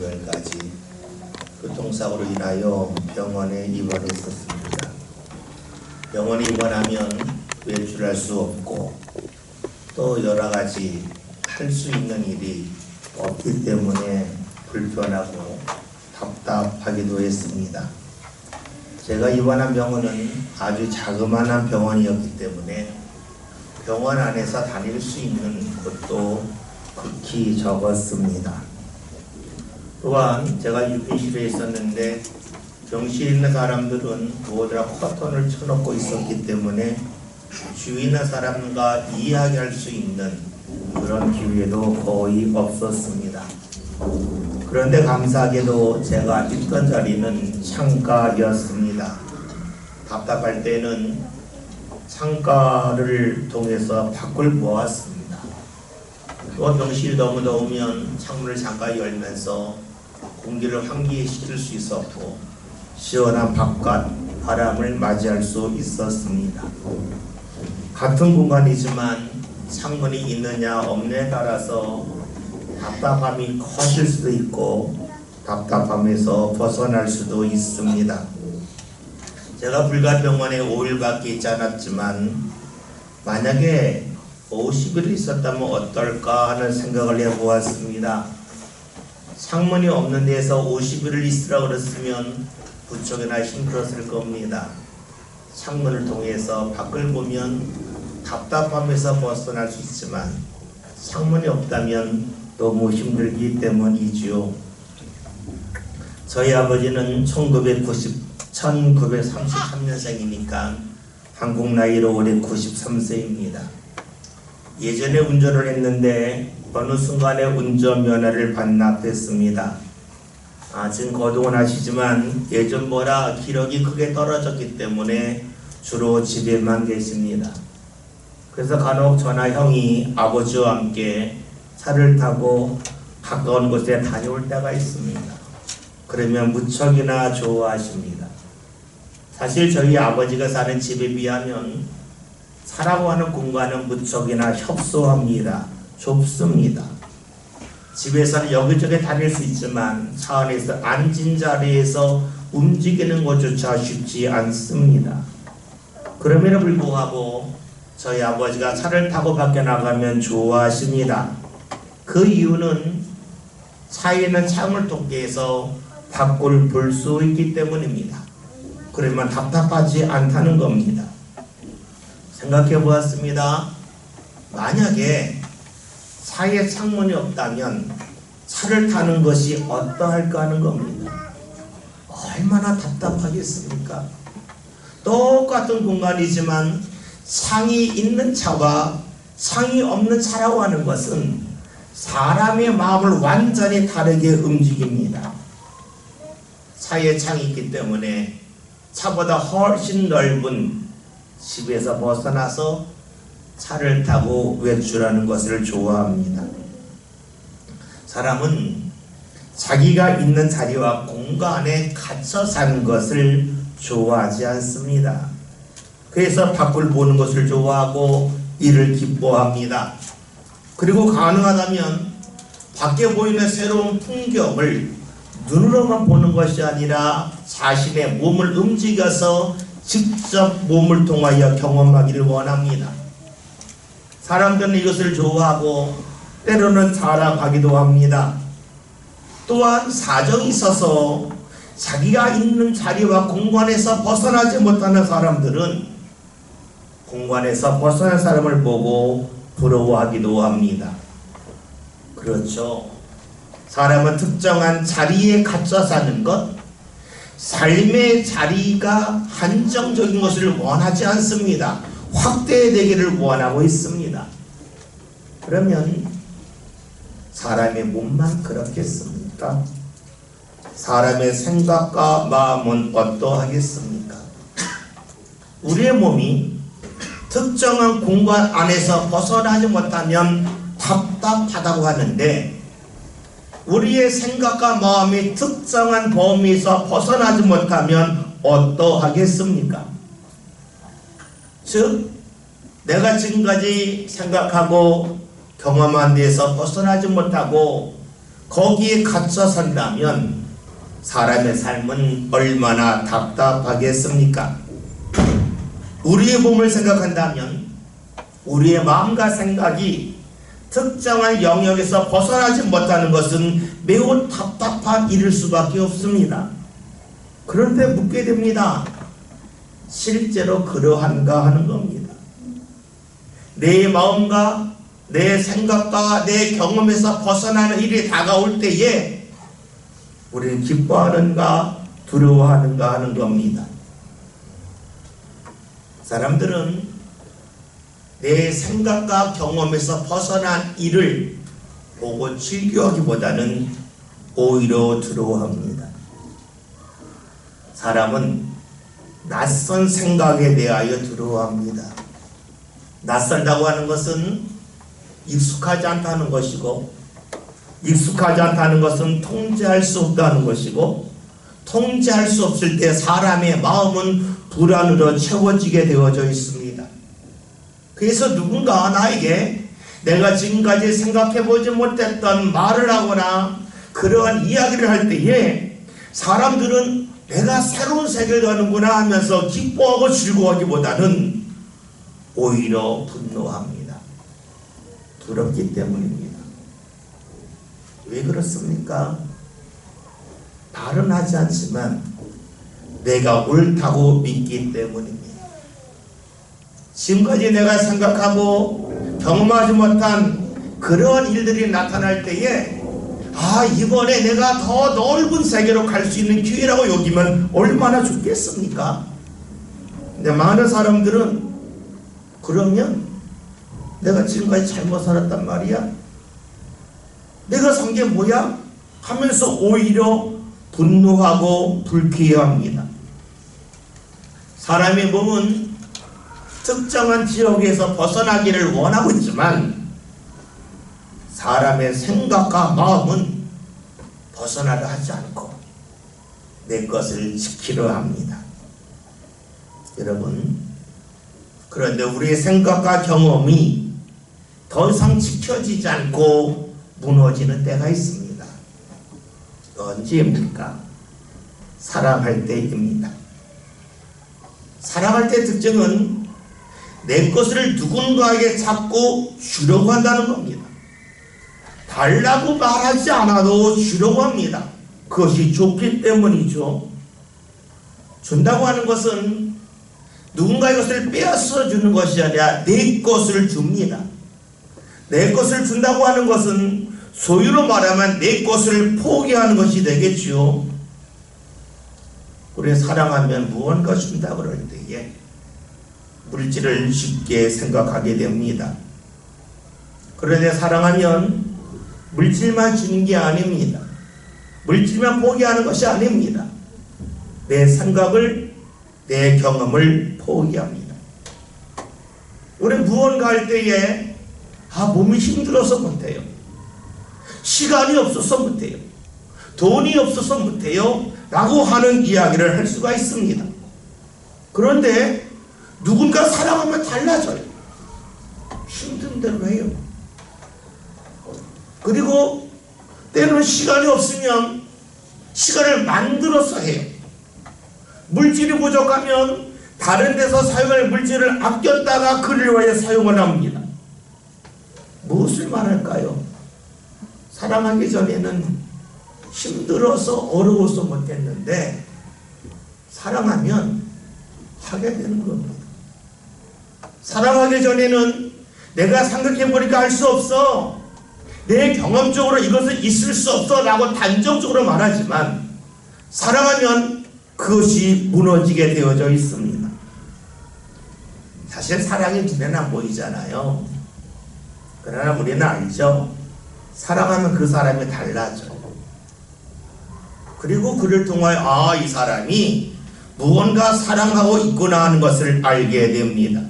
금요일까지 교통사고로 인하여 병원에 입원했었습니다. 병원에 입원하면 외출할 수 없고 또 여러가지 할 수 있는 일이 없기 때문에 불편하고 답답하기도 했습니다. 제가 입원한 병원은 아주 자그마한 병원이었기 때문에 병원 안에서 다닐 수 있는 곳도 극히 적었습니다. 또한 제가 유빈실에 있었는데 병실에 있는 사람들은 모두 다 커튼을 쳐놓고 있었기 때문에 주위에 있는 사람과 이야기할 수 있는 그런 기회도 거의 없었습니다. 그런데 감사하게도 제가 있던 자리는 창가였습니다. 답답할 때는 창가를 통해서 밖을 보았습니다. 또 병실이 너무 더우면 창문을 잠깐 열면서 공기를 환기시킬 수 있었고 시원한 바깥 바람을 맞이할 수 있었습니다. 같은 공간이지만 창문이 있느냐 없느냐에 따라서 답답함이 커질 수도 있고 답답함에서 벗어날 수도 있습니다. 제가 불가병원에 5일밖에 있지 않았지만 만약에 50일 있었다면 어떨까 하는 생각을 해보았습니다. 창문이 없는 데서 50일을 있으라고 그랬으면 부쩍이나 힘들었을 겁니다. 창문을 통해서 밖을 보면 답답함에서 벗어날 수 있지만 창문이 없다면 너무 힘들기 때문이지요. 저희 아버지는 1933년생이니까 한국 나이로 올해 93세입니다. 예전에 운전을 했는데 어느 순간에 운전면허를 반납했습니다. 지금 거동은 하시지만 예전보다 기력이 크게 떨어졌기 때문에 주로 집에만 계십니다. 그래서 간혹 저나 형이 아버지와 함께 차를 타고 가까운 곳에 다녀올 때가 있습니다. 그러면 무척이나 좋아하십니다. 사실 저희 아버지가 사는 집에 비하면 차라고 하는 공간은 무척이나 협소합니다. 좁습니다. 집에서는 여기저기 다닐 수 있지만 차 안에서 앉은 자리에서 움직이는 것조차 쉽지 않습니다. 그럼에도 불구하고 저희 아버지가 차를 타고 밖에 나가면 좋아하십니다. 그 이유는 차에 있는 창을 통해 해서 밖을 볼 수 있기 때문입니다. 그러면 답답하지 않다는 겁니다. 생각해 보았습니다. 만약에 차에 창문이 없다면 차를 타는 것이 어떠할까 하는 겁니다. 얼마나 답답하겠습니까? 똑같은 공간이지만 창이 있는 차와 창이 없는 차라고 하는 것은 사람의 마음을 완전히 다르게 움직입니다. 차에 창이 있기 때문에 차보다 훨씬 넓은 집에서 벗어나서 차를 타고 외출하는 것을 좋아합니다. 사람은 자기가 있는 자리와 공간에 갇혀 사는 것을 좋아하지 않습니다. 그래서 밖을 보는 것을 좋아하고 이를 기뻐합니다. 그리고 가능하다면 밖에 보이는 새로운 풍경을 눈으로만 보는 것이 아니라 자신의 몸을 움직여서 직접 몸을 통하여 경험하기를 원합니다. 사람들은 이것을 좋아하고 때로는 자랑하기도 합니다. 또한 사정이 있어서 자기가 있는 자리와 공간에서 벗어나지 못하는 사람들은 공간에서 벗어난 사람을 보고 부러워하기도 합니다. 그렇죠. 사람은 특정한 자리에 갇혀 사는 것, 삶의 자리가 한정적인 것을 원하지 않습니다. 확대되기를 원하고 있습니다. 그러면 사람의 몸만 그렇겠습니까? 사람의 생각과 마음은 어떠하겠습니까? 우리의 몸이 특정한 공간 안에서 벗어나지 못하면 답답하다고 하는데 우리의 생각과 마음이 특정한 범위에서 벗어나지 못하면 어떠하겠습니까? 즉 내가 지금까지 생각하고 경험한 데에서 벗어나지 못하고 거기에 갇혀 산다면 사람의 삶은 얼마나 답답하겠습니까? 우리의 몸을 생각한다면 우리의 마음과 생각이 특정한 영역에서 벗어나지 못하는 것은 매우 답답한 일일 수밖에 없습니다. 그런데 묻게 됩니다. 실제로 그러한가 하는 겁니다. 내 마음과 내 생각과 내 경험에서 벗어나는 일이 다가올 때에 우리는 기뻐하는가 두려워하는가 하는 겁니다. 사람들은 내 생각과 경험에서 벗어난 일을 보고 즐겨하기보다는 오히려 두려워합니다. 사람은 낯선 생각에 대하여 두려워합니다. 낯설다고 하는 것은 익숙하지 않다는 것이고, 익숙하지 않다는 것은 통제할 수 없다는 것이고, 통제할 수 없을 때 사람의 마음은 불안으로 채워지게 되어져 있습니다. 그래서 누군가 나에게 내가 지금까지 생각해보지 못했던 말을 하거나 그러한 이야기를 할 때에 사람들은 내가 새로운 세계를 가는구나 하면서 기뻐하고 즐거워하기보다는 오히려 분노합니다. 두렵기 때문입니다. 왜 그렇습니까? 말은 하지 않지만 내가 옳다고 믿기 때문입니다. 지금까지 내가 생각하고 경험하지 못한 그런 일들이 나타날 때에 이번에 내가 더 넓은 세계로 갈 수 있는 기회라고 여기면 얼마나 좋겠습니까? 근데 많은 사람들은 그러면 내가 지금까지 잘못 살았단 말이야? 내가 산 게 뭐야? 하면서 오히려 분노하고 불쾌해합니다. 사람의 몸은 특정한 지역에서 벗어나기를 원하고 있지만 사람의 생각과 마음은 벗어나려 하지 않고 내 것을 지키려 합니다. 여러분, 그런데 우리의 생각과 경험이 더 이상 지켜지지 않고 무너지는 때가 있습니다. 언제입니까? 사랑할 때입니다. 사랑할 때 특징은 내 것을 누군가에게 자꾸 주려고 한다는 겁니다. 달라고 말하지 않아도 주려고 합니다. 그것이 좋기 때문이죠. 준다고 하는 것은 누군가의 것을 빼앗아 주는 것이 아니라 내 것을 줍니다. 내 것을 준다고 하는 것은 소유로 말하면 내 것을 포기하는 것이 되겠지요. 우리 사랑하면 무언가 준다 그럴 때에 물질을 쉽게 생각하게 됩니다. 그런데 사랑하면 물질만 주는 게 아닙니다. 물질만 포기하는 것이 아닙니다. 내 생각을, 내 경험을 포기합니다. 우리 무언가 할 때에 몸이 힘들어서 못해요. 시간이 없어서 못해요. 돈이 없어서 못해요. 라고 하는 이야기를 할 수가 있습니다. 그런데 누군가 사랑하면 달라져요. 힘든 대로 해요. 그리고 때로는 시간이 없으면 시간을 만들어서 해요. 물질이 부족하면 다른 데서 사용할 물질을 아꼈다가 그를 위해 사용을 합니다. 무엇을 말할까요? 사랑하기 전에는 힘들어서 어려워서 못했는데 사랑하면 하게 되는 겁니다. 사랑하기 전에는 내가 생각해보니까 할 수 없어, 내 경험적으로 이것은 있을 수 없어 라고 단정적으로 말하지만 사랑하면 그것이 무너지게 되어져 있습니다. 사실 사랑이 눈에는 안 보이잖아요. 그러나 우리는 알죠. 사랑하면 그 사람이 달라져요. 그리고 그를 통하여 이 사람이 무언가 사랑하고 있구나 하는 것을 알게 됩니다.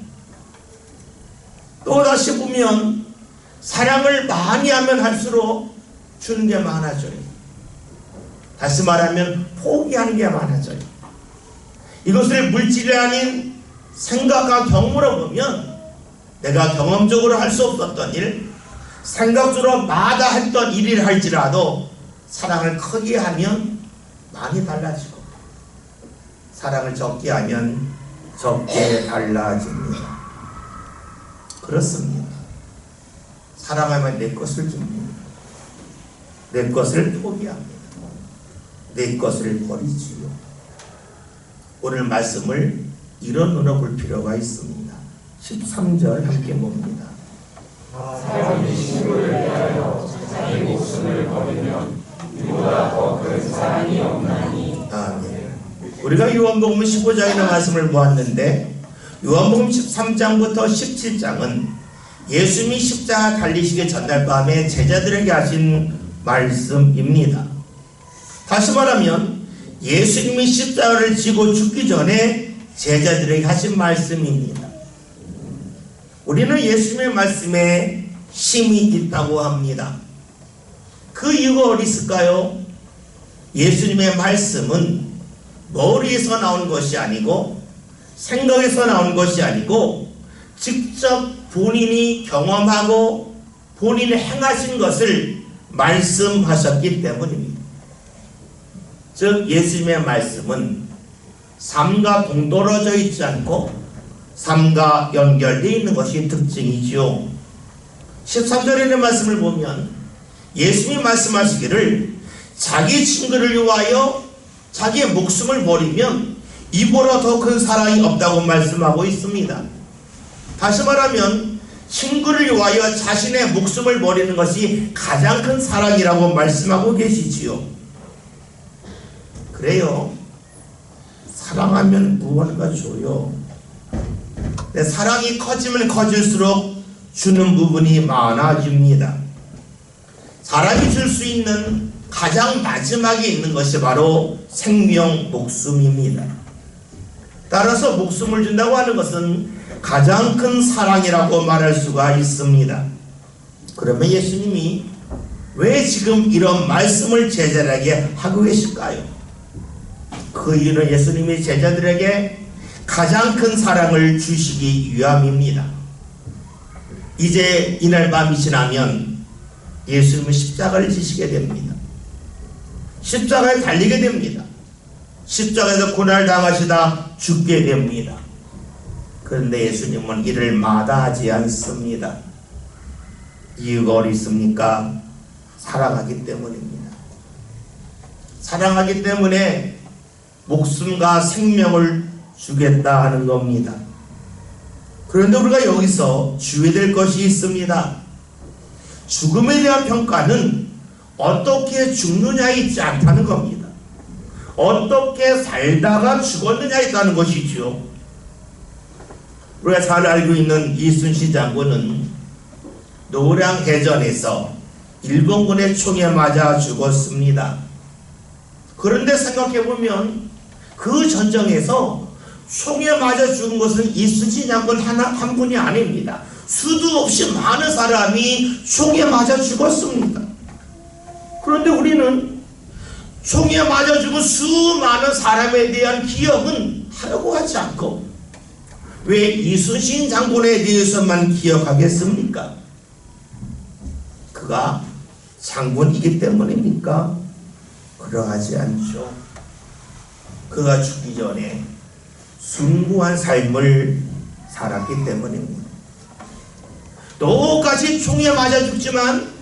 또다시 보면 사랑을 많이 하면 할수록 주는 게 많아져요. 다시 말하면 포기하는 게 많아져요. 이것을 물질이 아닌 생각과 경험으로 보면 내가 경험적으로 할 수 없었던 일, 생각으로 마다했던 일을 할지라도 사랑을 크게 하면 많이 달라지고 사랑을 적게 하면 적게 달라집니다. 그렇습니다. 사랑하면 내 것을 줍니다. 내 것을 포기합니다. 내 것을 버리지요. 오늘 말씀을 이런 눈으로 볼 필요가 있습니다. 13절 함께 봅니다. 사람이 친구를 위하여 자기 목숨을 버리면 이보다 더 큰 사랑이 없나니. 아멘. 우리가 요한복음 15장에 말씀을 보았는데 요한복음 13장부터 17장은 예수님이 십자가 달리시기 전날 밤에 제자들에게 하신 말씀입니다. 다시 말하면 예수님이 십자가를 지고 죽기 전에 제자들에게 하신 말씀입니다. 우리는 예수님의 말씀에 힘이 있다고 합니다. 그 이유가 어디 있을까요? 예수님의 말씀은 머리에서 나온 것이 아니고 생각에서 나온 것이 아니고 직접 본인이 경험하고 본인이 행하신 것을 말씀하셨기 때문입니다. 즉 예수님의 말씀은 삶과 동떨어져 있지 않고 삶과 연결되어 있는 것이 특징이지요. 13절에 있는 말씀을 보면 예수님이 말씀하시기를 자기 친구를 위하여 자기의 목숨을 버리면 이보다 더 큰 사랑이 없다고 말씀하고 있습니다. 다시 말하면 친구를 위하여 자신의 목숨을 버리는 것이 가장 큰 사랑이라고 말씀하고 계시지요. 그래요. 사랑하면 무언가 줘요. 사랑이 커지면 커질수록 주는 부분이 많아집니다. 사람이 줄 수 있는 가장 마지막에 있는 것이 바로 생명, 목숨입니다. 따라서 목숨을 준다고 하는 것은 가장 큰 사랑이라고 말할 수가 있습니다. 그러면 예수님이 왜 지금 이런 말씀을 제자들에게 하고 계실까요? 그 이유는 예수님이 제자들에게 가장 큰 사랑을 주시기 위함입니다. 이제 이날 밤이 지나면 예수님은 십자가를 지시게 됩니다. 십자가에 달리게 됩니다. 십자가에서 고난을 당하시다 죽게 됩니다. 그런데 예수님은 이를 마다하지 않습니다. 이유가 어디 있습니까? 사랑하기 때문입니다. 사랑하기 때문에 목숨과 생명을 주겠다 하는 겁니다. 그런데 우리가 여기서 주의해야 될 것이 있습니다. 죽음에 대한 평가는 어떻게 죽느냐에 있지 않다는 겁니다. 어떻게 살다가 죽었느냐에 있다는 것이지요. 우리가 잘 알고 있는 이순신 장군은 노량해전에서 일본군의 총에 맞아 죽었습니다. 그런데 생각해보면 그 전쟁에서 총에 맞아 죽은 것은 이순신 장군 한 분이 아닙니다. 수도 없이 많은 사람이 총에 맞아 죽었습니다. 그런데 우리는 총에 맞아 죽은 수많은 사람에 대한 기억은 하려고 하지 않고 왜 이순신 장군에 대해서만 기억하겠습니까? 그가 장군이기 때문입니까? 그러하지 않죠. 그가 죽기 전에 숭고한 삶을 살았기 때문입니다. 똑같이 총에 맞아 죽지만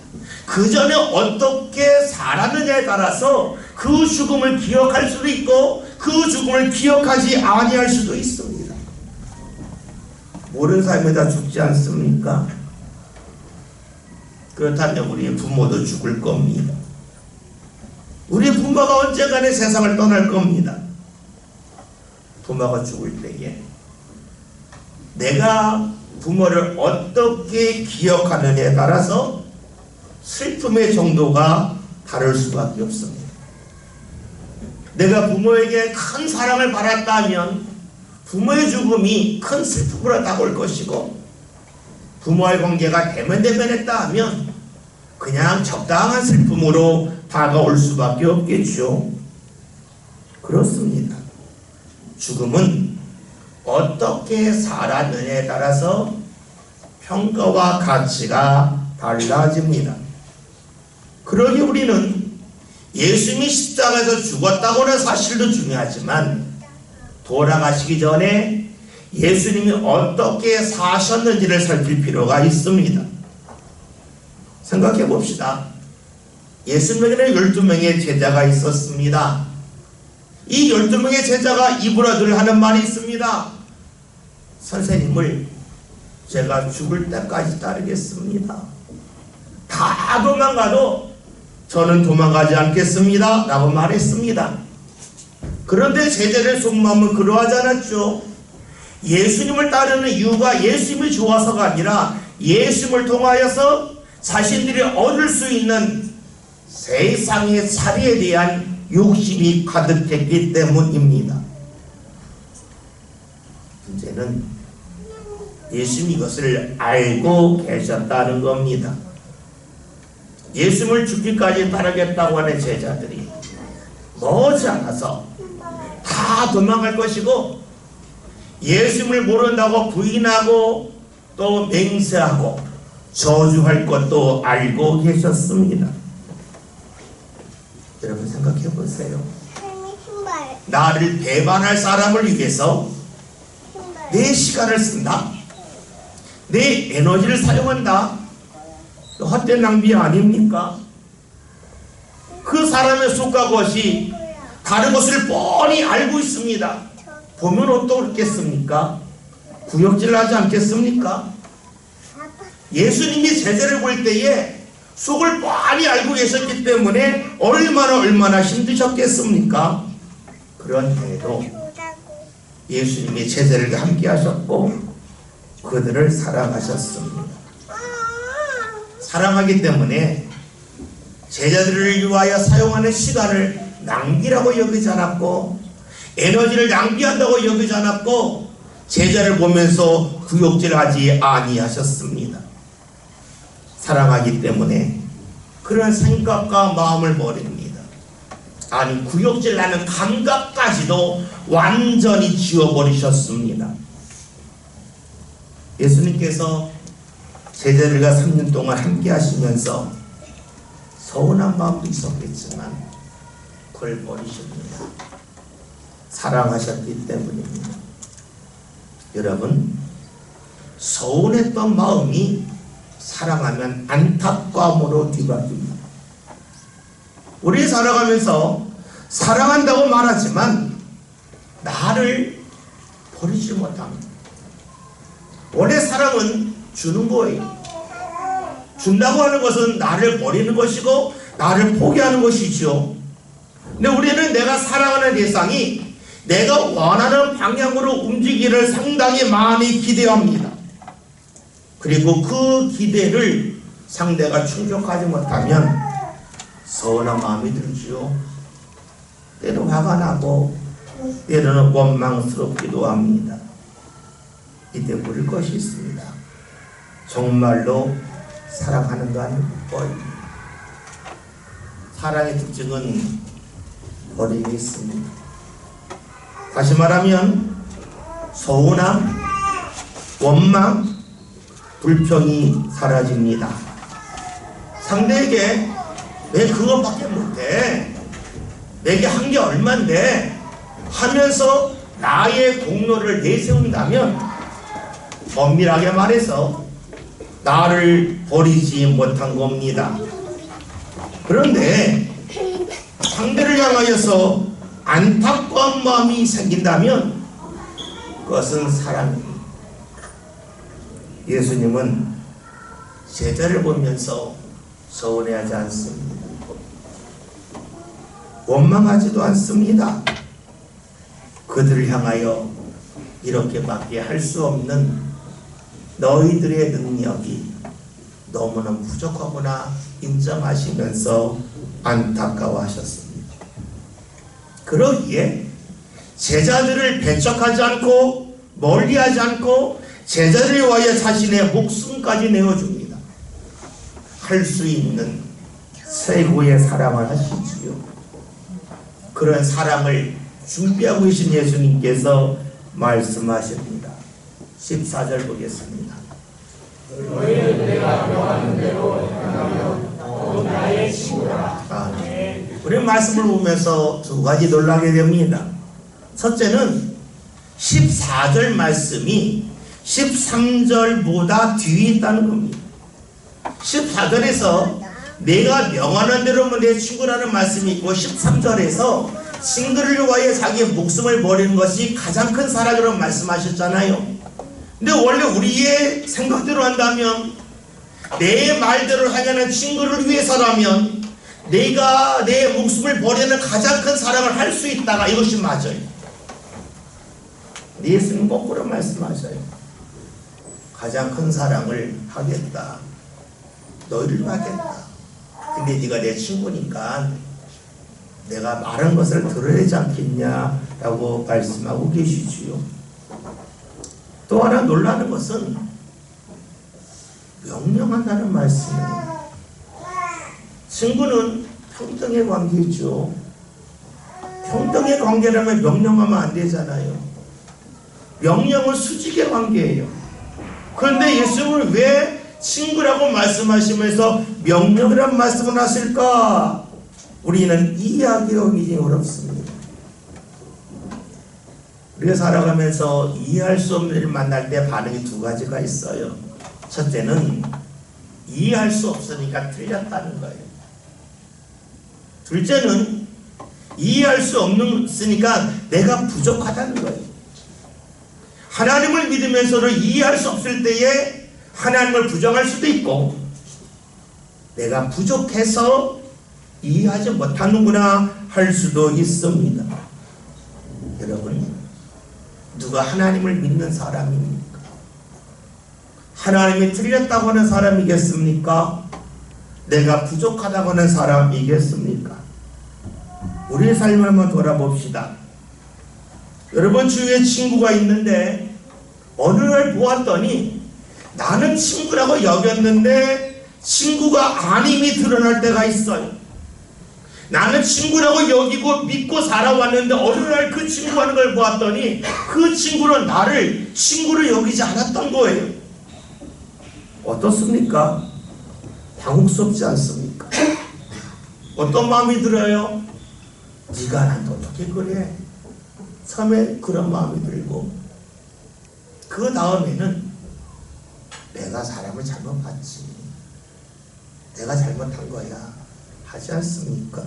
그 전에 어떻게 살았느냐에 따라서 그 죽음을 기억할 수도 있고 그 죽음을 기억하지 아니할 수도 있습니다. 모든 사람이 다 죽지 않습니까? 그렇다면 우리 부모도 죽을 겁니다. 우리 부모가 언젠가는 세상을 떠날 겁니다. 부모가 죽을 때에 내가 부모를 어떻게 기억하느냐에 따라서 슬픔의 정도가 다를 수밖에 없습니다. 내가 부모에게 큰 사랑을 받았다면 부모의 죽음이 큰 슬픔으로 다가올 것이고 부모와의 관계가 대면대면했다 하면 그냥 적당한 슬픔으로 다가올 수밖에 없겠죠. 그렇습니다. 죽음은 어떻게 살았느냐에 따라서 평가와 가치가 달라집니다. 그러기 우리는 예수님이 십자가에서 죽었다고는 사실도 중요하지만 돌아가시기 전에 예수님이 어떻게 사셨는지를 살필 필요가 있습니다. 생각해 봅시다. 예수님에게는 12명의 제자가 있었습니다. 이 12명의 제자가 입으로 늘 하는 말이 있습니다. 선생님을 제가 죽을 때까지 따르겠습니다. 다 도망가도 저는 도망가지 않겠습니다 라고 말했습니다. 그런데 제자들의 속마음은 그러하지 않았죠. 예수님을 따르는 이유가 예수님이 좋아서가 아니라 예수님을 통하여서 자신들이 얻을 수 있는 세상의 자리에 대한 욕심이 가득했기 때문입니다. 문제는 예수님이 이것을 알고 계셨다는 겁니다. 예수님을 죽기까지 따르겠다고 하는 제자들이 머지않아서 다 도망갈 것이고 예수님을 모른다고 부인하고 또 맹세하고 저주할 것도 알고 계셨습니다. 여러분 생각해 보세요. 나를 배반할 사람을 위해서 내 시간을 쓴다. 내 에너지를 사용한다. 헛된 낭비 아닙니까? 그 사람의 속과 것이 다른 것을 뻔히 알고 있습니다. 보면 어떻겠습니까? 구역질 하지 않겠습니까? 예수님이 제자를 볼 때에 속을 뻔히 알고 계셨기 때문에 얼마나 힘드셨겠습니까? 그런데도 예수님이 제자들과 함께 하셨고 그들을 사랑하셨습니다. 사랑하기 때문에 제자들을 위하여 사용하는 시간을 낭비라고 여기지 않았고 에너지를 낭비한다고 여기지 않았고 제자를 보면서 구역질하지 아니하셨습니다. 사랑하기 때문에 그런 생각과 마음을 버립니다. 아니 구역질하는 감각까지도 완전히 지워버리셨습니다. 예수님께서 제자들과 3년 동안 함께 하시면서 서운한 마음도 있었겠지만 그걸 버리십니다. 사랑하셨기 때문입니다. 여러분 서운했던 마음이 사랑하면 안타까움으로 뒤바뀝니다. 우리 살아가면서 사랑한다고 말하지만 나를 버리지 못합니다. 원래 사랑은 주는 거예요. 준다고 하는 것은 나를 버리는 것이고 나를 포기하는 것이죠. 근데 우리는 내가 사랑하는 대상이 내가 원하는 방향으로 움직이기를 상당히 많이 기대합니다. 그리고 그 기대를 상대가 충족하지 못하면 서운한 마음이 들지요. 때로 화가 나고 때로는 원망스럽기도 합니다. 이때 물을 것이 있습니다. 정말로 사랑하는가 아닐까? 사랑의 특징은 버림이 있습니다. 다시 말하면 서운함, 원망, 불평이 사라집니다. 상대에게 왜 그것밖에 못해? 내게 한 게 얼만데? 하면서 나의 공로를 내세운다면 엄밀하게 말해서 나를 버리지 못한 겁니다. 그런데 상대를 향하여서 안타까운 마음이 생긴다면 그것은 사랑입니다. 예수님은 제자를 보면서 서운해하지 않습니다. 원망하지도 않습니다. 그들을 향하여 이렇게밖에 할 수 없는 너희들의 능력이 너무나 부족하구나 인정하시면서 안타까워하셨습니다. 그러기에 제자들을 배척하지 않고 멀리하지 않고 제자들을 위하여 자신의 목숨까지 내어줍니다. 할 수 있는 최고의 사랑을 하시지요. 그런 사랑을 준비하고 계신 예수님께서 말씀하십니다. 14절 보겠습니다. 너희는 내가 명하는 대로 행하면 곧 나의 친구라. 우리 말씀을 보면서 두 가지 놀라게 됩니다. 첫째는 14절 말씀이 13절보다 뒤에 있다는 겁니다. 14절에서 내가 명하는 대로면 내 친구라는 말씀이 있고 13절에서 친구를 위하여 자기의 목숨을 버리는 것이 가장 큰 사랑이라고 말씀하셨잖아요. 근데 원래 우리의 생각대로 한다면 내 말대로 하려는 친구를 위해서라면 내가 내 목숨을 버리는 가장 큰 사랑을 할 수 있다가 이것이 맞아요. 예수님 거꾸로 말씀하셔요. 가장 큰 사랑을 하겠다. 너희를 하겠다. 근데 네가 내 친구니까 내가 말한 것을 들어야 되지 않겠냐라고 말씀하고 계시지요. 또 하나 놀라는 것은 명령한다는 말씀이에요. 친구는 평등의 관계죠. 평등의 관계라면 명령하면 안 되잖아요. 명령은 수직의 관계예요. 그런데 예수님은 왜 친구라고 말씀하시면서 명령이란 말씀을 하실까? 우리는 이해하기 어렵습니다. 우리가 살아가면서 이해할 수 없는 일을 만날 때 반응이 두 가지가 있어요. 첫째는 이해할 수 없으니까 틀렸다는 거예요. 둘째는 이해할 수 없으니까 내가 부족하다는 거예요. 하나님을 믿으면서도 이해할 수 없을 때에 하나님을 부정할 수도 있고 내가 부족해서 이해하지 못하는구나 할 수도 있습니다. 여러분, 누가 하나님을 믿는 사람입니까? 하나님이 틀렸다고 하는 사람이겠습니까? 내가 부족하다고 하는 사람이겠습니까? 우리의 삶을 한번 돌아봅시다. 여러분, 주위에 친구가 있는데 어느 날 보았더니 나는 친구라고 여겼는데 친구가 아님이 드러날 때가 있어요. 나는 친구라고 여기고 믿고 살아왔는데 어느 날 그 친구 하는 걸 보았더니 그 친구는 나를 친구로 여기지 않았던 거예요. 어떻습니까? 당혹스럽지 않습니까? 어떤 마음이 들어요? 네가 나한테 어떻게 그래? 처음에 그런 마음이 들고 그 다음에는 내가 사람을 잘못 봤지, 내가 잘못한 거야 하지 않습니까?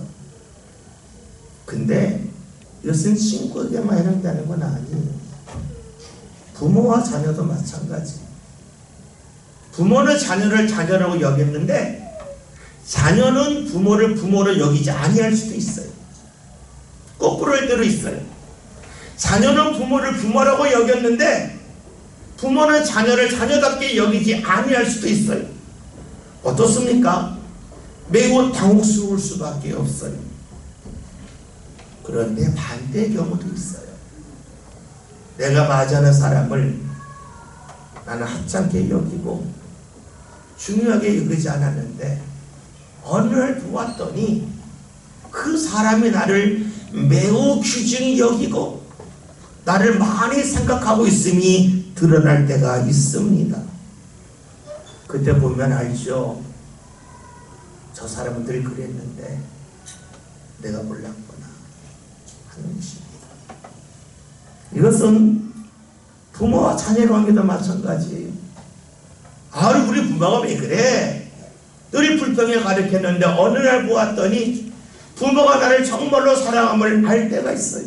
근데 이것은 친구에게만 해당되는 건 아니에요. 부모와 자녀도 마찬가지. 부모는 자녀를 자녀라고 여겼는데 자녀는 부모를 부모로 여기지 아니할 수도 있어요. 거꾸로일 때도 있어요. 자녀는 부모를 부모라고 여겼는데 부모는 자녀를 자녀답게 여기지 아니할 수도 있어요. 어떻습니까? 매우 당혹스러울 수밖에 없어요. 그런데 반대의 경우도 있어요. 내가 맞이하는 사람을 나는 하찮게 여기고 중요하게 여기지 않았는데 어느 날 보았더니 그 사람이 나를 매우 귀중히 여기고 나를 많이 생각하고 있음이 드러날 때가 있습니다. 그때 보면 알죠. 저 사람은 늘 그랬는데 내가 몰랐구나 하는 것입니다. 이것은 부모와 자녀 관계도 마찬가지예요. 우리 부모가 왜 그래? 늘 불평에 가르쳤는데 어느 날 보았더니 부모가 나를 정말로 사랑함을 알 때가 있어요.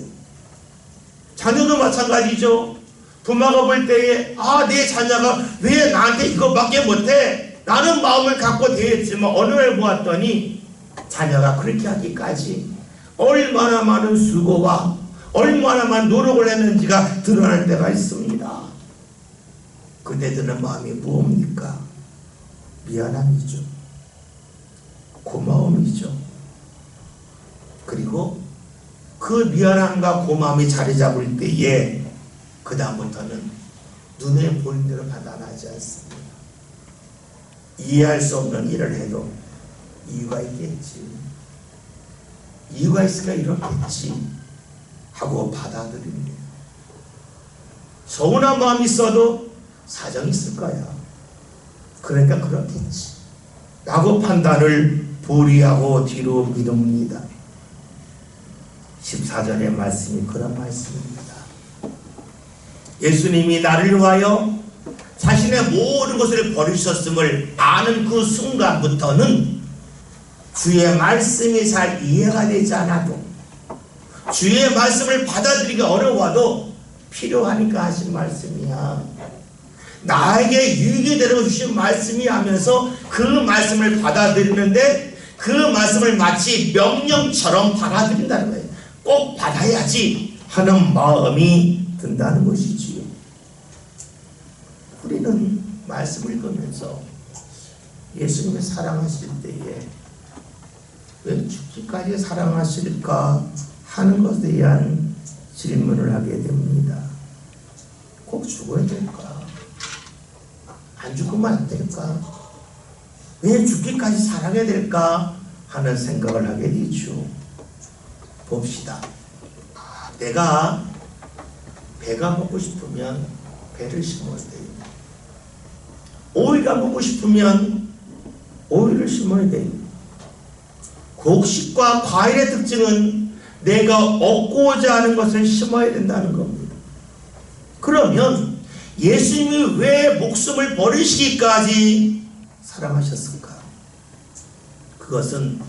자녀도 마찬가지죠. 부모가 볼 때에 내 자녀가 왜 나한테 이것밖에 못해? 나는 마음을 갖고 대했지만 어느 날 보았더니 자녀가 그렇게 하기까지 얼마나 많은 수고와 얼마나 많은 노력을 했는지가 드러날 때가 있습니다. 그때 드는 마음이 무엇입니까? 미안함이죠. 고마움이죠. 그리고 그 미안함과 고마움이 자리 잡을 때에 그 다음부터는 눈에 보이는 대로 판단하지 않습니다. 이해할 수 없는 일을 해도 이유가 있겠지, 이유가 있으니까 이렇겠지 하고 받아들입니다. 서운한 마음이 있어도 사정이 있을 거야. 그러니까 그렇겠지 라고 판단을 불이하고 뒤로 미룹니다. 14절의 말씀이 그런 말씀입니다. 예수님이 나를 위하여 자신의 모든 것을 버리셨음을 아는 그 순간부터는 주의 말씀이 잘 이해가 되지 않아도, 주의 말씀을 받아들이기 어려워도 필요하니까 하신 말씀이야. 나에게 유익이 되는 주신 말씀이 하면서 그 말씀을 받아들이는데 그 말씀을 마치 명령처럼 받아들인다는 거예요. 꼭 받아야지 하는 마음이 든다는 것이지요. 우리는 말씀을 읽으면서 예수님을 사랑하실 때에 왜 죽기까지 사랑하실까 하는 것에 대한 질문을 하게 됩니다. 꼭 죽어야 될까? 안 죽으면 안 될까? 왜 죽기까지 사랑해야 될까? 하는 생각을 하게 되죠. 봅시다. 내가 배가 먹고 싶으면 배를 심어야 돼요. 오이가 먹고 싶으면 오이를 심어야 돼요. 곡식과 과일의 특징은 내가 얻고자 하는 것을 심어야 된다는 겁니다. 그러면 예수님이 왜 목숨을 버리시기까지 사랑하셨을까? 그것은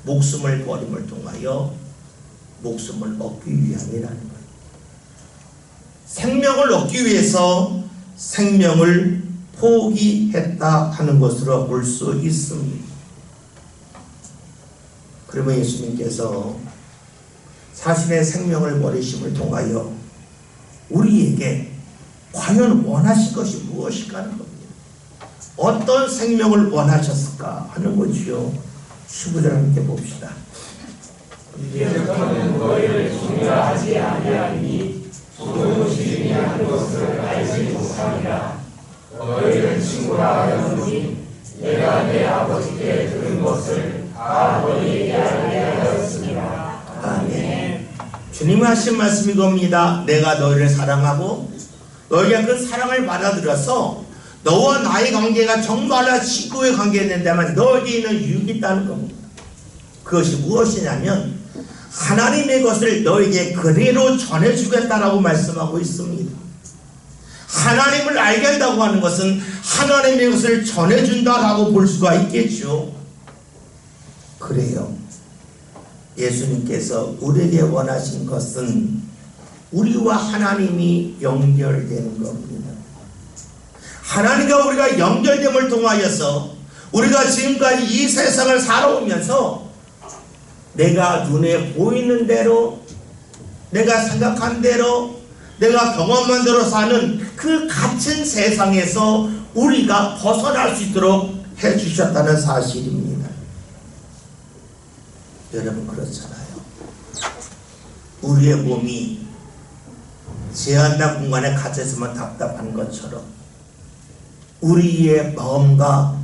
목숨을 버림을 통하여 목숨을 얻기 위함이라는 거예요. 생명을 얻기 위해서 생명을 포기했다 하는 것으로 볼 수 있습니다. 그러면 예수님께서 자신의 생명을 버리심을 통하여 우리에게 과연 원하신 것이 무엇일까 하는 겁니다. 어떤 생명을 원하셨을까 하는 거지요. 15절 함께 봅시다. 이제부터는 너희를 중요하지 아니하니 죽은 주인이 하는 것을 알지 못하니라. 너희를 친구라 하였으니 내가 내 아버지께 들은 것을 다 너희에게 알게 하였습니다. 아멘. 주님이 하신 말씀이 겁니다. 내가 너희를 사랑하고 너희가 그 사랑을 받아들여서 너와 나의 관계가 정말로 친구의 관계였는데만 너희에게는 유익이 있다는 겁니다. 그것이 무엇이냐면 하나님의 것을 너에게 그대로 전해주겠다라고 말씀하고 있습니다. 하나님을 알게 한다고 하는 것은 하나님의 것을 전해준다라고 볼 수가 있겠죠. 그래요. 예수님께서 우리에게 원하신 것은 우리와 하나님이 연결되는 겁니다. 하나님과 우리가 연결됨을 통하여서 우리가 지금까지 이 세상을 살아오면서 내가 눈에 보이는 대로, 내가 생각한 대로, 내가 경험한 대로 사는 그 갇힌 세상에서 우리가 벗어날 수 있도록 해주셨다는 사실입니다. 여러분 그렇잖아요. 우리의 몸이 제한된 공간에 갇혀있으면 답답한 것처럼 우리의 마음과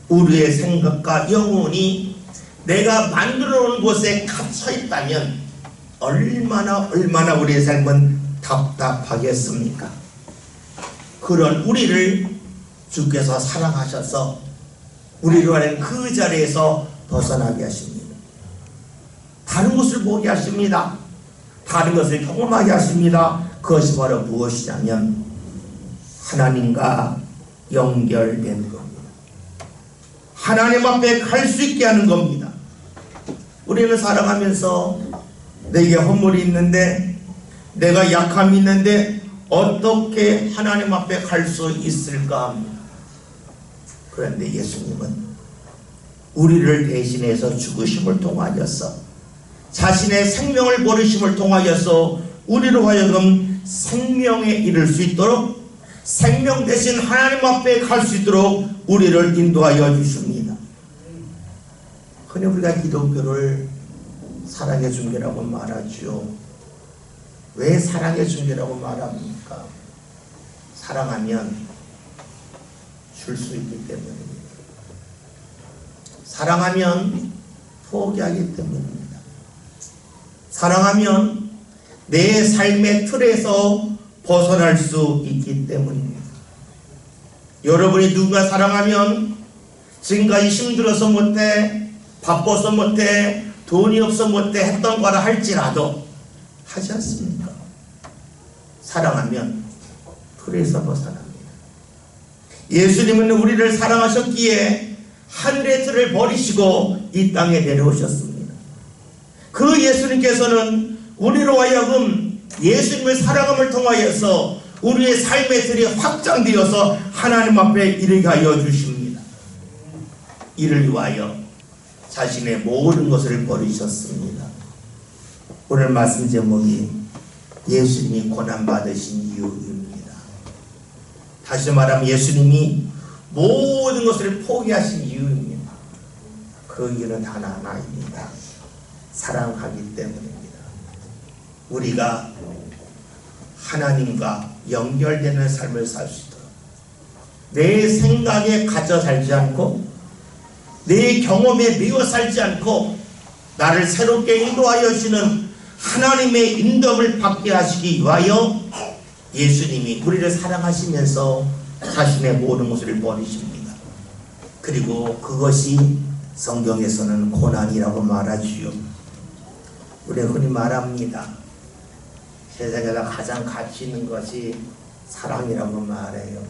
우리의 생각과 영혼이 내가 만들어 놓은 곳에 갇혀 있다면 얼마나 우리의 삶은 답답하겠습니까? 그런 우리를 주께서 사랑하셔서 우리로 하는 그 자리에서 벗어나게 하십니다. 다른 것을 보게 하십니다. 다른 것을 경험하게 하십니다. 그것이 바로 무엇이냐면 하나님과 연결된 겁니다. 하나님 앞에 갈 수 있게 하는 겁니다. 우리는 살아가면서 내게 허물이 있는데, 내가 약함이 있는데 어떻게 하나님 앞에 갈 수 있을까 합니다. 그런데 예수님은 우리를 대신해서 죽으심을 통하여서 자신의 생명을 버리심을 통하여서 우리로 하여금 생명에 이를 수 있도록, 생명 대신 하나님 앞에 갈 수 있도록 우리를 인도하여 주십니다. 흔히 우리가 기독교를 사랑의 종교라고 말하죠. 왜 사랑의 종교라고 말합니까? 사랑하면 줄 수 있기 때문입니다. 사랑하면 포기하기 때문입니다. 사랑하면 내 삶의 틀에서 벗어날 수 있기 때문입니다. 여러분이 누군가 사랑하면 지금까지 힘들어서 못해, 바빠서 못해, 돈이 없어 못해 했던 거라 할지라도 하지 않습니까? 사랑하면 불에서 벗어납니다. 예수님은 우리를 사랑하셨기에 하늘의 틀을 버리시고 이 땅에 내려오셨습니다. 그 예수님께서는 우리로 하여금 예수님의 사랑함을 통하여서 우리의 삶의 틀이 확장되어서 하나님 앞에 이르게 하여 주십니다. 이를 위하여 자신의 모든 것을 버리셨습니다. 오늘 말씀 제목이 예수님이 고난받으신 이유입니다. 다시 말하면 예수님이 모든 것을 포기하신 이유입니다. 그 이유는 단 하나입니다. 사랑하기 때문입니다. 우리가 하나님과 연결되는 삶을 살 수 있도록 내 생각에 갇혀 살지 않고 내 경험에 매여 살지 않고 나를 새롭게 인도하여 주시는 하나님의 인도를 받게 하시기 위하여 예수님이 우리를 사랑하시면서 자신의 모든 것을 버리십니다. 그리고 그것이 성경에서는 고난이라고 말하지요. 우리가 흔히 말합니다. 세상에서 가장 가치 있는 것이 사랑이라고 말해요.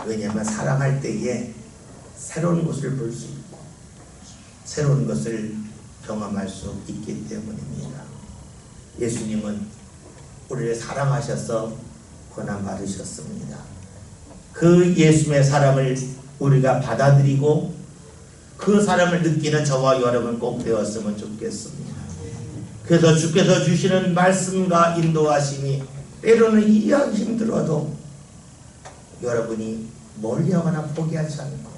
왜냐하면 사랑할 때에 새로운 것을 볼 수 있고 새로운 것을 경험할 수 있기 때문입니다. 예수님은 우리를 사랑하셔서 고난받으셨습니다. 그 예수님의 사랑을 우리가 받아들이고 그 사랑을 느끼는 저와 여러분 꼭 되었으면 좋겠습니다. 그래서 주께서 주시는 말씀과 인도하심이 때로는 이해하기 힘들어도 여러분이 멀리하거나 포기하지 않고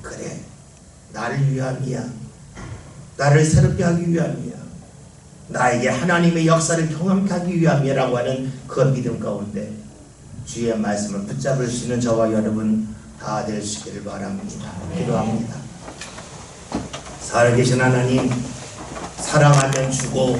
그래 나를 위함이야, 나를 새롭게 하기 위함이야, 나에게 하나님의 역사를 경험하게 하기 위함이라고 하는 그 믿음 가운데 주의 말씀을 붙잡을 수 있는 저와 여러분 다 되시기를 바랍니다. 기도합니다. 살아계신 하나님, 사랑하면 주고